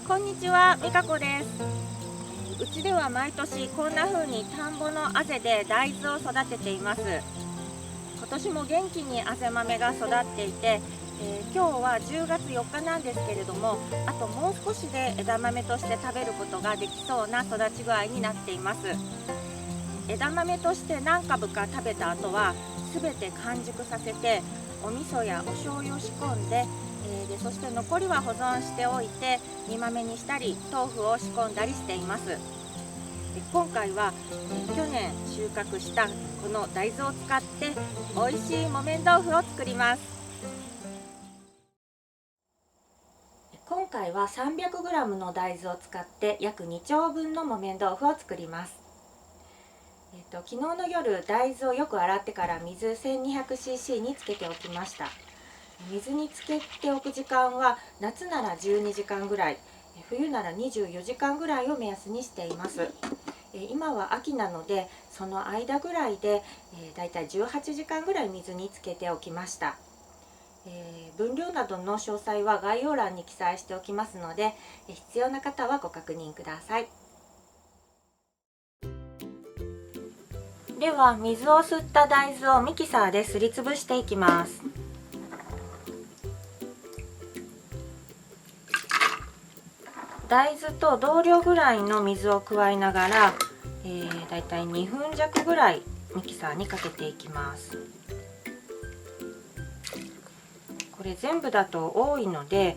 こんにちは、みかこです。うちでは毎年こんな風に田んぼのあぜで大豆を育てています。今年も元気にあぜ豆が育っていて、今日は10月4日なんですけれども、あともう少しで枝豆として食べることができそうな育ち具合になっています。枝豆として何株か食べた後は全て完熟させてお味噌やお醤油を仕込んで、そして残りは保存しておいて煮豆にしたり豆腐を仕込んだりしています。今回は、去年収穫したこの大豆を使って美味しい木綿豆腐を作ります。今回は 300g の大豆を使って約2丁分の木綿豆腐を作ります。昨日の夜大豆をよく洗ってから水 1200cc につけておきました。水につけておく時間は夏なら12時間ぐらい、冬なら24時間ぐらいを目安にしています。今は秋なのでその間ぐらいでだいたい18時間ぐらい水につけておきました。分量などの詳細は概要欄に記載しておきますので、必要な方はご確認ください。では水を吸った大豆をミキサーですりつぶしていきます。大豆と同量ぐらいの水を加えながら、だいたい2分弱ぐらいミキサーにかけていきます。これ全部だと多いので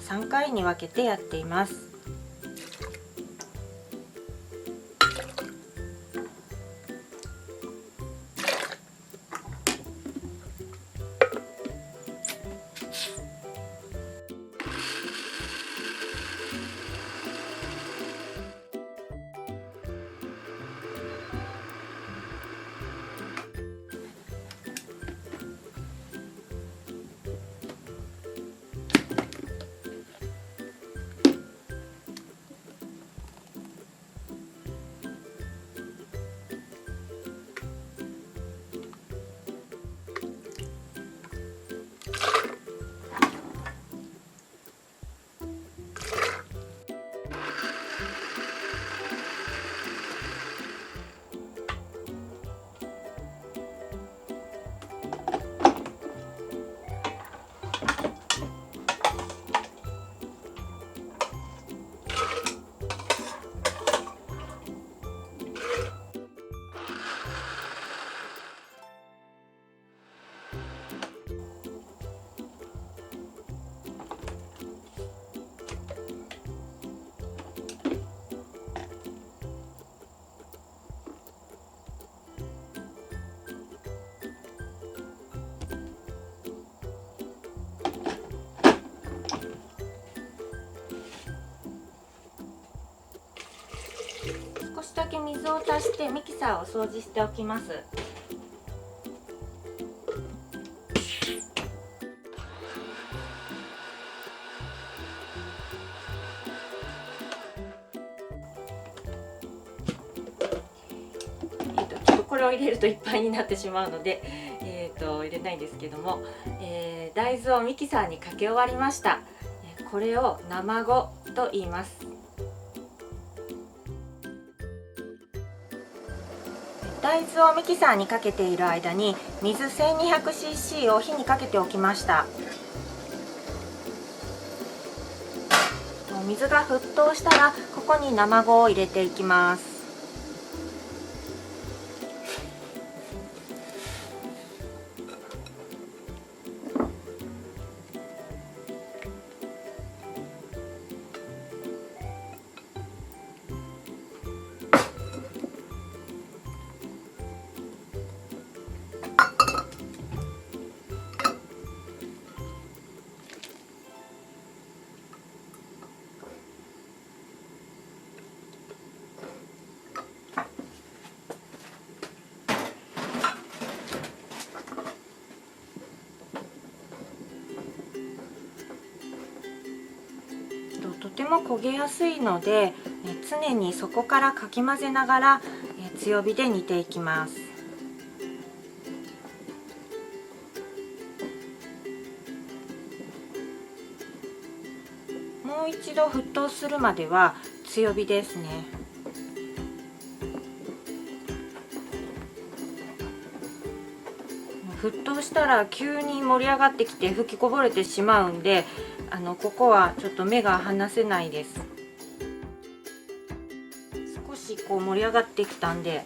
3回に分けてやっています。少しだけ水を足してミキサーを掃除しておきます。ちょっとこれを入れるといっぱいになってしまうので、入れないんですけども、大豆をミキサーにかけ終わりました。これを生呉と言います。大豆をミキサーにかけている間に水 1200cc を火にかけておきました。水が沸騰したらここに生呉を入れていきます。とても焦げやすいので常に底からかき混ぜながら強火で煮ていきます。もう一度沸騰するまでは強火ですね。沸騰したら急に盛り上がってきて吹きこぼれてしまうんで、ここはちょっと目が離せないです。少しこう盛り上がってきたんで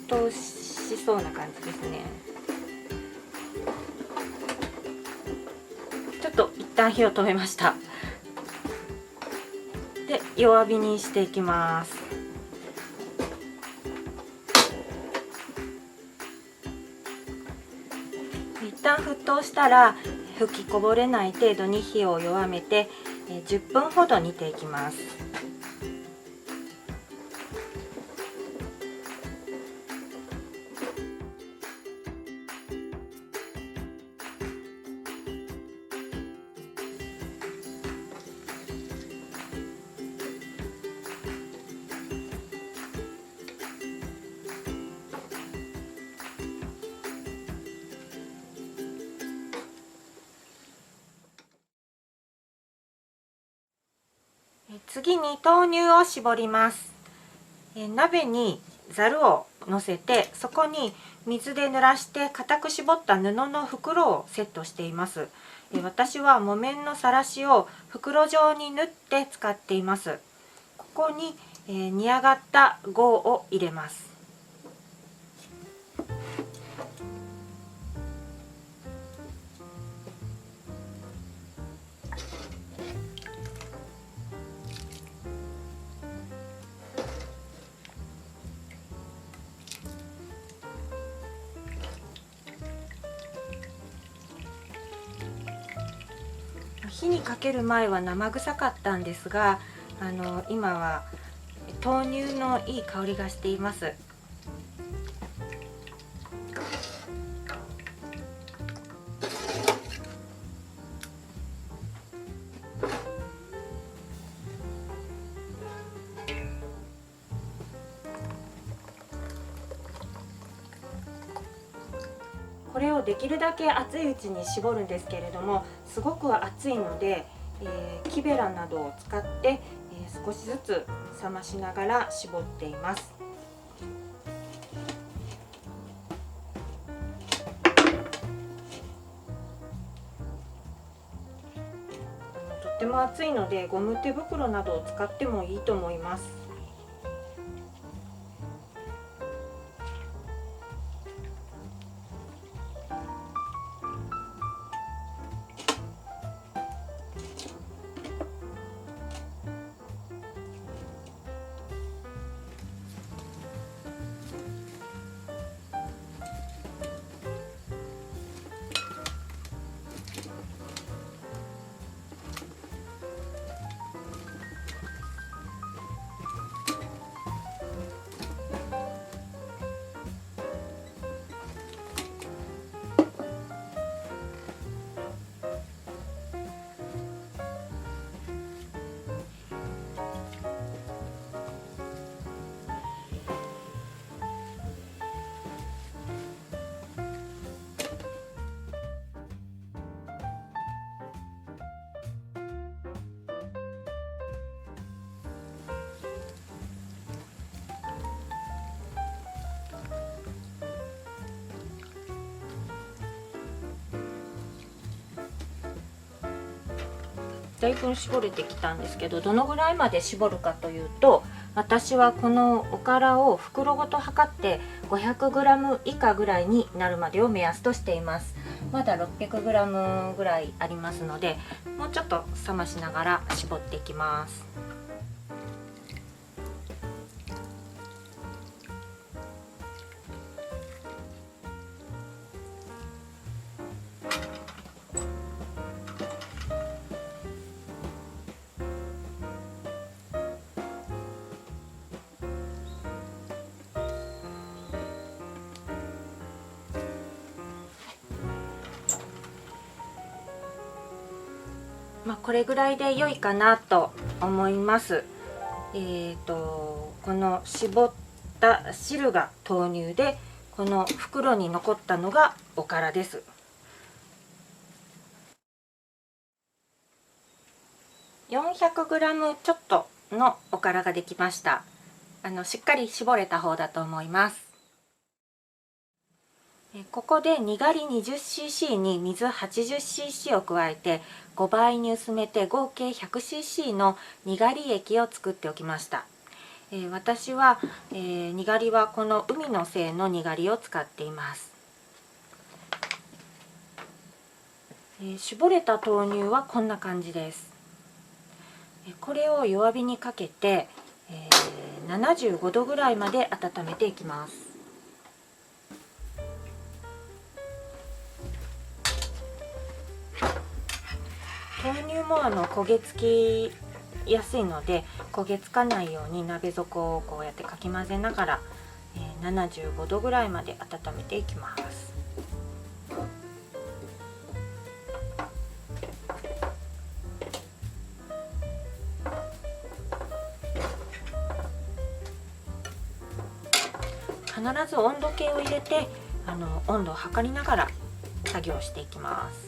沸騰しそうな感じですね。ちょっと一旦火を止めました。で、弱火にしていきます。一旦沸騰したら吹きこぼれない程度に火を弱めて10分ほど煮ていきます。次に豆乳を絞ります。鍋にざるをのせて、そこに水で濡らして固く絞った布の袋をセットしています。私は木綿のさらしを袋状に縫って使っています。ここに煮上がった合を入れます。火にかける前は生臭かったんですが、今は豆乳のいい香りがしています。これをできるだけ熱いうちに絞るんですけれども、すごく熱いので、木べらなどを使って、少しずつ冷ましながら絞っています。とっても熱いのでゴム手袋などを使ってもいいと思います。だいぶ絞れてきたんですけど、どのぐらいまで絞るかというと、私はこのおからを袋ごと測って 500g 以下ぐらいになるまでを目安としています。まだ 600g ぐらいありますので、もうちょっと冷ましながら絞っていきます。これぐらいで良いかなと思います。この絞った汁が豆乳で、この袋に残ったのがおからです。400g ちょっとのおからができました。しっかり絞れた方だと思います。ここでにがり 20cc に水 80cc を加えて5倍に薄めて合計 100cc のにがり液を作っておきました。私は、にがりはこの海の精のにがりを使っています。絞れた豆乳はこんな感じです。これを弱火にかけて、75度ぐらいまで温めていきます。豆乳も焦げつきやすいので、焦げつかないように鍋底をこうやってかき混ぜながら、75度ぐらいまで温めていきます。必ず温度計を入れて温度を測りながら作業していきます。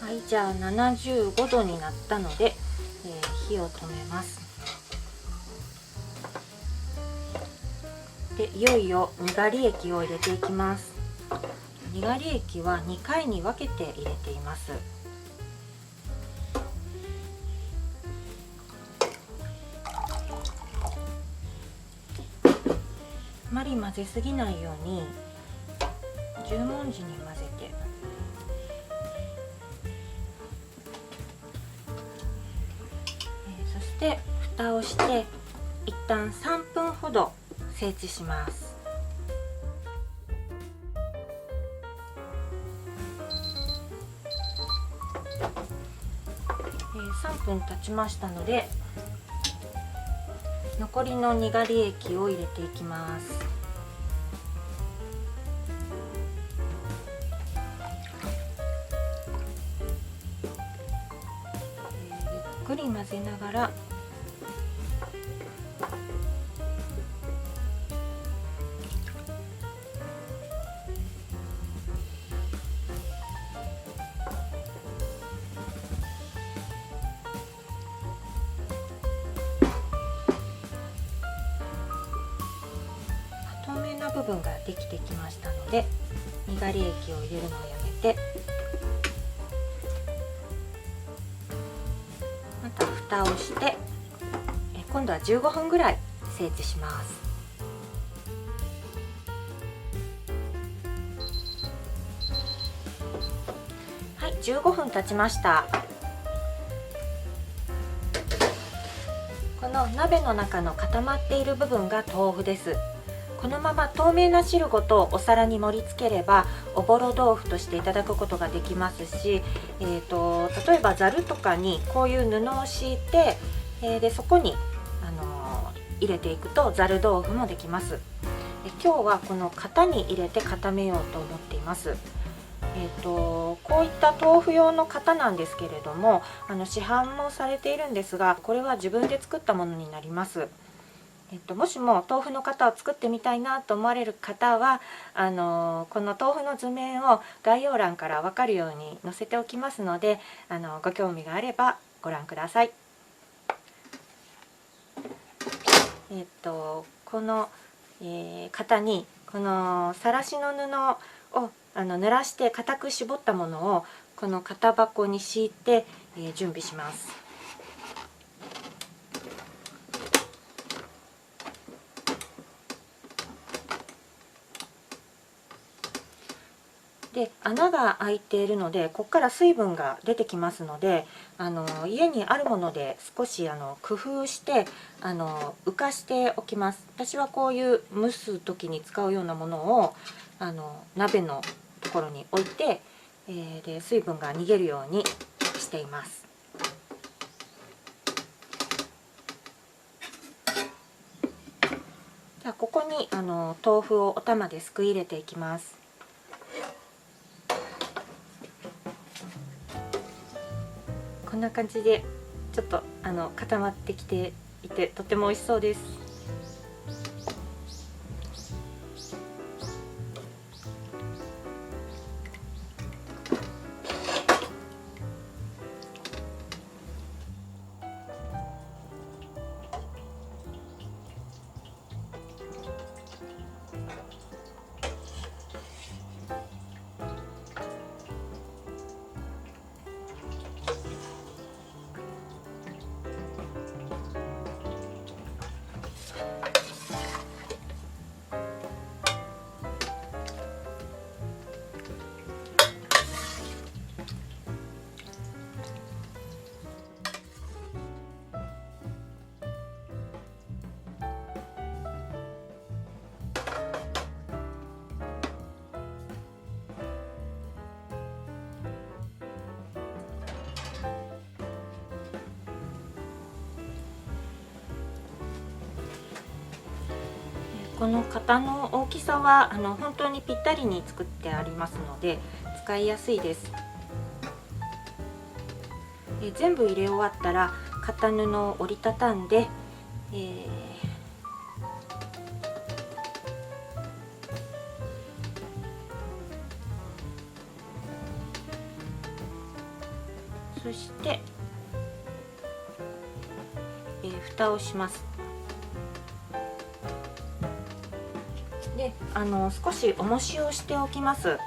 はい、じゃあ75度になったので、火を止めます。でいよいよにがり液を入れていきます。にがり液は2回に分けて入れています。あまり混ぜすぎないように十文字に混ぜて、そして蓋をして一旦3分ほど静置します。3分経ちましたので、残りのにがり液を入れていきます。ゆっくり混ぜながら透明な部分ができてきましたので、にがり液を入れるのをやめて、また蓋をして今度は15分ぐらい静置します。はい、15分経ちました。この鍋の中の固まっている部分が豆腐です。このまま透明な汁ごとお皿に盛り付ければおぼろ豆腐としていただくことができますし、例えばざるとかにこういう布を敷いて、でそこに、入れていくとざる豆腐もできます。今日はこの型に入れて固めようと思っています。こういった豆腐用の型なんですけれども、市販もされているんですが、これは自分で作ったものになります。もしも豆腐の型を作ってみたいなと思われる方はこの豆腐の図面を概要欄から分かるように載せておきますので、ご興味があればご覧ください。この、型にこのさらしの布を濡らして固く絞ったものをこの型箱に敷いて、準備します。で穴が開いているので、ここから水分が出てきますので、家にあるもので少し工夫して浮かしておきます。私はこういう蒸す時に使うようなものを鍋のところに置いて、で水分が逃げるようにしています。じゃあここに豆腐をお玉ですくい入れていきます。こんな感じでちょっと固まってきていてとても美味しそうです。この型の大きさは本当にぴったりに作ってありますので使いやすいです。全部入れ終わったら型布を折りたたんで、そして、蓋をします。で少し重しをしておきます。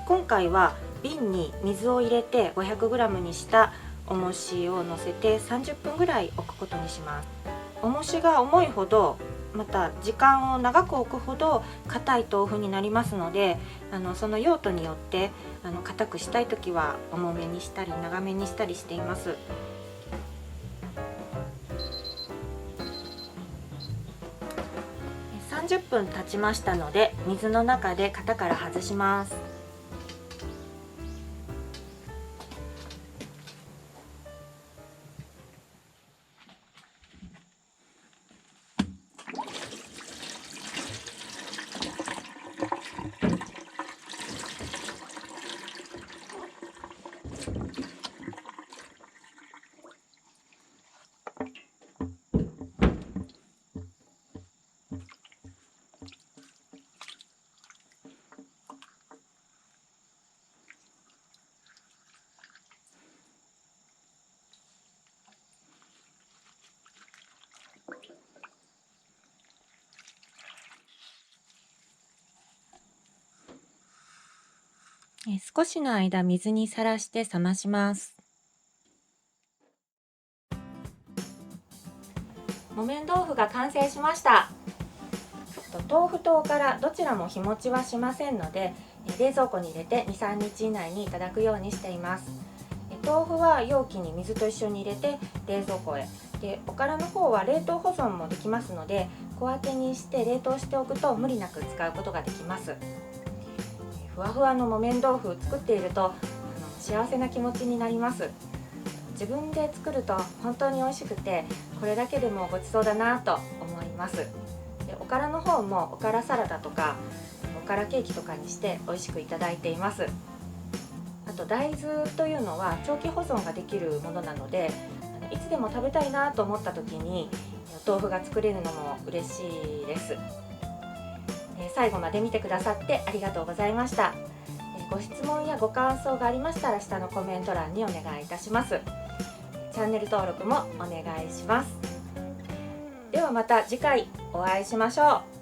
今回は瓶に水を入れて 500g にした重しを乗せて30分ぐらい置くことにします。重しが重いほど、また時間を長く置くほど硬い豆腐になりますので、その用途によって硬くしたい時は重めにしたり長めにしたりしています。30分経ちましたので、水の中で型から外します。少しの間水にさらして冷まします。木綿豆腐が完成しました。豆腐とおからどちらも日持ちはしませんので、冷蔵庫に入れて 2,3 日以内にいただくようにしています。豆腐は容器に水と一緒に入れて冷蔵庫へ。でおからの方は冷凍保存もできますので、小分けにして冷凍しておくと無理なく使うことができます。ふわふわの木綿豆腐作っていると幸せな気持ちになります。自分で作ると本当に美味しくて、これだけでもごちそうだなと思います。でおからの方もおからサラダとかおからケーキとかにして美味しくいただいています。あと大豆というのは長期保存ができるものなので、いつでも食べたいなと思った時に豆腐が作れるのも嬉しいです。最後まで見てくださってありがとうございました。ご質問やご感想がありましたら下のコメント欄にお願いいたします。チャンネル登録もお願いします。ではまた次回お会いしましょう。